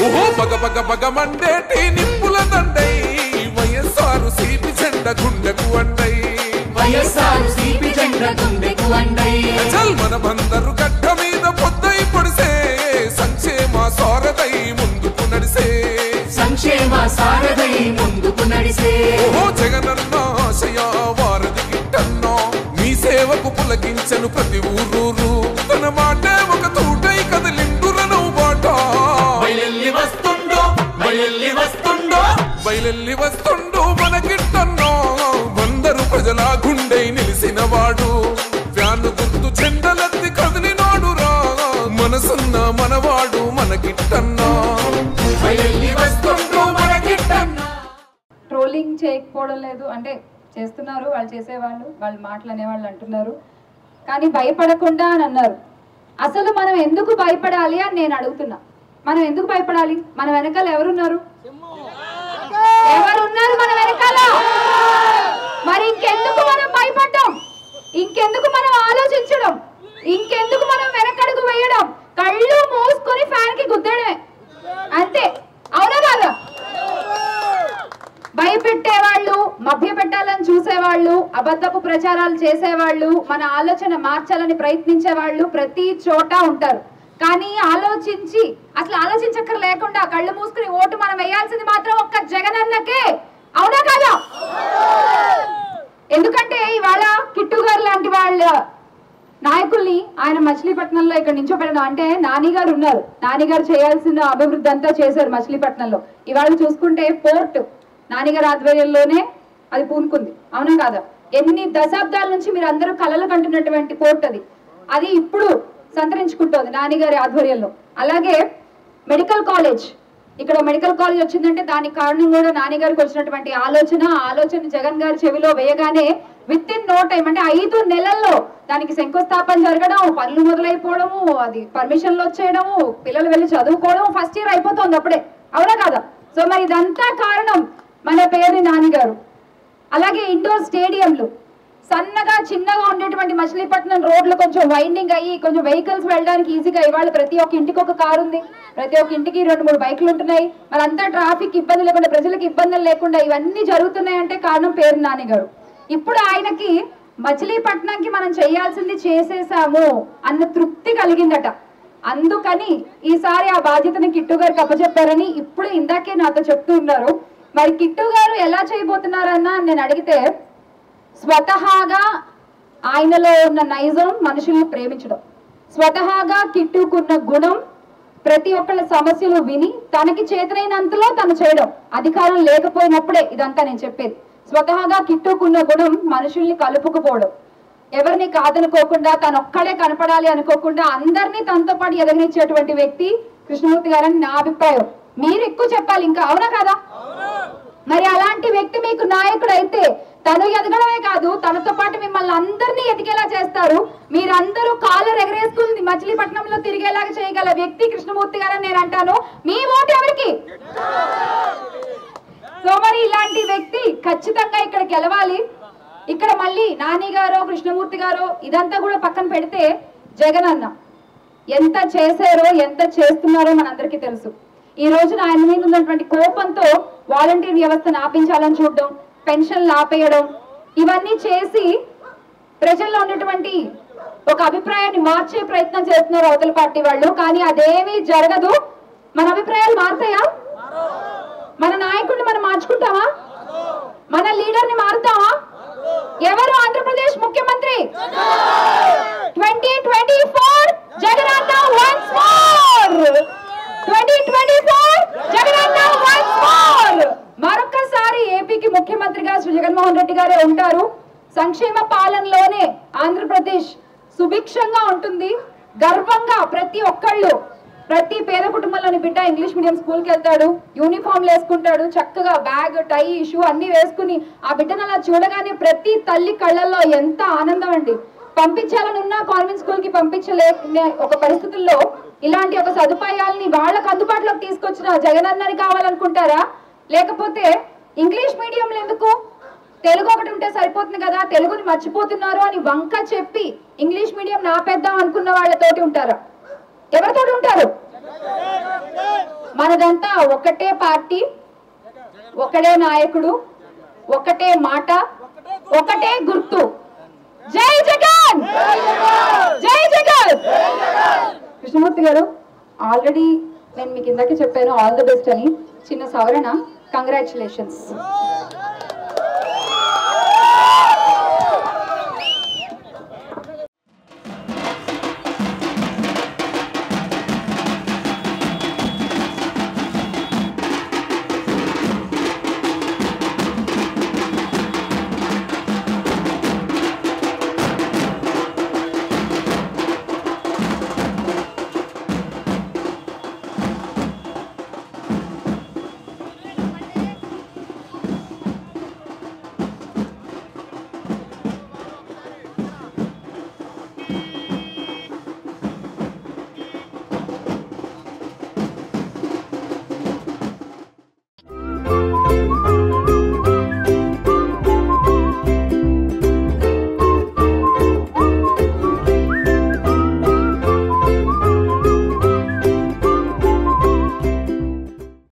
ఓహో బగ బగ బగ మండేటి నిప్పుల దండై వైఎస్ఆర్ సిపి జెండ గుండెకు అండై వైఎస్ఆర్ సిపి జెండ గుండెకు అండై చల్ మన బందరు గడ్డ మీద పొద్దై పొడిసే సంక్షేమ సారథై ముందుకు నడిసే సంక్షేమ సారథై ముందుకు నడిసే ఓహో జగనన్న ఆశయ వారధి గిట్టన్నో మీ సేవకు పులకించను ప్రతి ఊరూరు తన మాటే ఒక తూటై కదిలిండురను బాట బయలెల్లి వస్తుండో బయలెల్లి వస్తుండో బయలెల్లి వస్తుండు మన గిట్టన్నో వందరు ప్రజల గుండె నిలిసిన వాడు వ్యాను గుర్తు చెండలెత్తి కదిలినాడు రా మనసున్న మనవాడు మన గిట్టన్నా బయలెల్లి వస్తుండో మన గిట్టన్నా. ట్రోలింగ్ చేయకపోవడం లేదు అంటే చేస్తున్నారు, వాళ్ళు చేసేవాళ్ళు, వాళ్ళు మాటలు అనేవాళ్ళు అంటున్నారు, కానీ భయపడకుండా అని అన్నారు. అసలు మనం ఎందుకు భయపడాలి అని నేను అడుగుతున్నా. మనం ఎందుకు భయపడాలి? మన వెనకాల ఎవరున్నారు? ఎవరున్నారు మన వెనకాల? మరి ఇంకెందుకు మనం భయపడ్డాం? ఇంకెందుకు మనం ఆలోచించడం? ఇంకెందుకు మనం వెనకడుగు వేయడం? కళ్ళు మూసుకొని ఫ్యాన్ కి గుద్దడమే అంతే, అవునా కాదా? భయపెట్టేవాళ్ళు, మభ్య పెట్టాలని చూసేవాళ్ళు, అబద్ధపు ప్రచారాలు చేసేవాళ్ళు, మన ఆలోచన మార్చాలని ప్రయత్నించే వాళ్ళు ప్రతి చోట ఉంటారు. కానీ ఆలోచించి అసలు ఆలోచించక్కర లేకుండా కళ్ళు మూసుకుని ఓటు మనం వేయాల్సింది మాత్రం ఒక్క జగనన్నకే, అవునా కాదా? ఎందుకంటే ఇవాళ కిట్టు గారు లాంటి వాళ్ళ నాయకుల్ని ఆయన మచిలీపట్నంలో ఇక్కడ నించోబెట్టడం అంటే నాని గారు ఉన్నారు, నాని గారు చేయాల్సిన అభివృద్ధి అంతా చేశారు మచిలీపట్నంలో. ఇవాళ చూసుకుంటే పోర్ట్ నానిగారి ఆధ్వర్యంలోనే అది పూనుకుంది, అవునా కాదా? ఎన్ని దశాబ్దాల నుంచి మీరు అందరూ కలలు కంటున్నటువంటి పోర్ట్ అది ఇప్పుడు సంతరించుకుంటోంది నానిగారి ఆధ్వర్యంలో. అలాగే మెడికల్ కాలేజ్, ఇక్కడ మెడికల్ కాలేజ్ వచ్చిందంటే దానికి కారణం కూడా నానిగారికి వచ్చినటువంటి ఆలోచన జగన్ గారి చెవిలో వేయగానే విత్ ఇన్ నో టైం అంటే 5 నెలల్లో దానికి శంకుస్థాపన జరగడం, పనులు మొదలైపోవడము, అది పర్మిషన్లు వచ్చేయడము, పిల్లలు వెళ్ళి చదువుకోవడం, ఫస్ట్ ఇయర్ అయిపోతుంది అప్పుడే, అవునా కాదా? సో మరి ఇదంతా కారణం మన పేరు నానిగారు. అలాగే ఇండోర్ స్టేడియంలు, సన్నగా చిన్నగా ఉండేటువంటి మచిలీపట్నం రోడ్లు కొంచెం వైండింగ్ అయ్యి కొంచెం వెహికల్స్ వెళ్ళడానికి ఈజీగా ఇవాళ ప్రతి ఒక్క ఇంటికి ఒక కారు ఉంది, ప్రతి ఒక్క ఇంటికి 2-3 బైకులు ఉంటున్నాయి. మరి అంతా ట్రాఫిక్ ఇబ్బంది లేకుండా, ప్రజలకు ఇబ్బందులు లేకుండా ఇవన్నీ జరుగుతున్నాయంటే కారణం పేరు నానిగారు. ఇప్పుడు ఆయనకి మచిలీపట్నంకి మనం చేయాల్సింది చేసేసాము అన్న తృప్తి కలిగిందట. అందుకని ఈసారి ఆ బాధ్యతని కిట్టు గారికి అప్పచెప్పారని ఇప్పుడు ఇందాకే నాతో చెప్తూ ఉన్నారు. మరి కిట్టు గారు ఎలా చేయబోతున్నారన్న నేను అడిగితే, స్వతహాగా ఆయనలో ఉన్న నైజం మనుషుల్ని ప్రేమించడం, స్వతహాగా కిట్టుకున్న గుణం ప్రతి ఒక్కళ్ళ సమస్యలు విని తనకి చేతనైనంతలో తను చేయడం, అధికారం లేకపోయినప్పుడే ఇదంతా నేను చెప్పేది. స్వతహాగా కిట్టుకున్న గుణం మనుషుల్ని కలుపుకుపోవడం, ఎవరిని కాదనుకోకుండా తనొక్కడే కనపడాలి అనుకోకుండా అందరినీ తనతో పాటు ఎదగనిచ్చేటువంటి వ్యక్తి కృష్ణమూర్తి గారని నా అభిప్రాయం. మీరు ఎక్కువ చెప్పాలి ఇంకా, అవునా కదా? మరి అలాంటి వ్యక్తి మీకు నాయకుడు అయితే తను ఎదగడమే కాదు తనతో పాటు మిమ్మల్ని అందరినీ ఎదిగేలా చేస్తారు. మీరందరూ కాలర్ ఎగరేసుకుని మచిలీపట్నంలో తిరిగేలాగా చేయగల వ్యక్తి కృష్ణమూర్తి గారని నేను అంటాను. మీ ఓటు ఎవరికి? సో మరి ఇలాంటి వ్యక్తి ఖచ్చితంగా ఇక్కడ గెలవాలి. ఇక్కడ మళ్ళీ నాని గారో కృష్ణమూర్తి గారో ఇదంతా కూడా పక్కన పెడితే జగన్ అన్న ఎంత చేశారో ఎంత చేస్తున్నారో మనందరికీ తెలుసు. ఈ రోజున ఆయన మీద ఉన్నటువంటి కోపంతో వాలంటీర్ వ్యవస్థను ఆపించాలని చూడడం, పెన్షన్లు ఆపేయడం, ఇవన్నీ చేసి ప్రజల్లో ఉన్నటువంటి ఒక అభిప్రాయాన్ని మార్చే ప్రయత్నం చేస్తున్నారు అవతల పార్టీ వాళ్ళు. కానీ అదేమీ జరగదు. మన అభిప్రాయాలు మారుతాయా? మన నాయకుడిని మనం మార్చుకుంటామా? మన లీడర్ని మారుతామా? ఎవరు ఆంధ్రప్రదేశ్ ముఖ్యమంత్రి? 2024 Jagananna once more. 2024 Jagananna once more. మరొకసారి ఏపీకి ముఖ్యమంత్రిగా శ్రీ జగన్మోహన్ రెడ్డి గారే ఉంటారు. సంక్షేమ పాలనలోనే ఆంధ్రప్రదేశ్ సుభిక్షంగా ఉంటుంది. గర్వంగా ప్రతి ఒక్కళ్ళు, ప్రతి పేద కుటుంబంలోని బిడ్డ ఇంగ్లీష్ మీడియం స్కూల్కి వెళ్తాడు, యూనిఫామ్లు వేసుకుంటాడు, చక్కగా బ్యాగ్ టై షూ అన్ని వేసుకుని ఆ బిడ్డను అలా చూడగానే ప్రతి తల్లి కళ్ళల్లో ఎంత ఆనందం అండి. పంపించాలని ఉన్నా కాన్వెంట్ స్కూల్ కి పంపించలేని ఒక పరిస్థితుల్లో ఇలాంటి ఒక సదుపాయాలని వాళ్ళకు అందుబాటులోకి తీసుకొచ్చిన జగనన్నని కావాలనుకుంటారా? లేకపోతే ఇంగ్లీష్ మీడియంలో ఎందుకు తెలుగు ఒకటి ఉంటే సరిపోతుంది కదా, తెలుగుని మర్చిపోతున్నారు అని వంక చెప్పి ఇంగ్లీష్ మీడియం నాపేద్దాం అనుకున్న వాళ్ళతోటి ఉంటారా? ఎవరితోటి ఉంటారు? మనదంతా ఒకటే పార్టీ, ఒకటే నాయకుడు, ఒకటే మాట, ఒకటే గుర్తు. జై జగన్, జై జగన్. కృష్ణమూర్తి గారు, ఆల్రెడీ నేను మీకు ఇందాకే చెప్పాను ఆల్ ది బెస్ట్ అని. చిన్న సవరణ, కంగ్రాచులేషన్స్.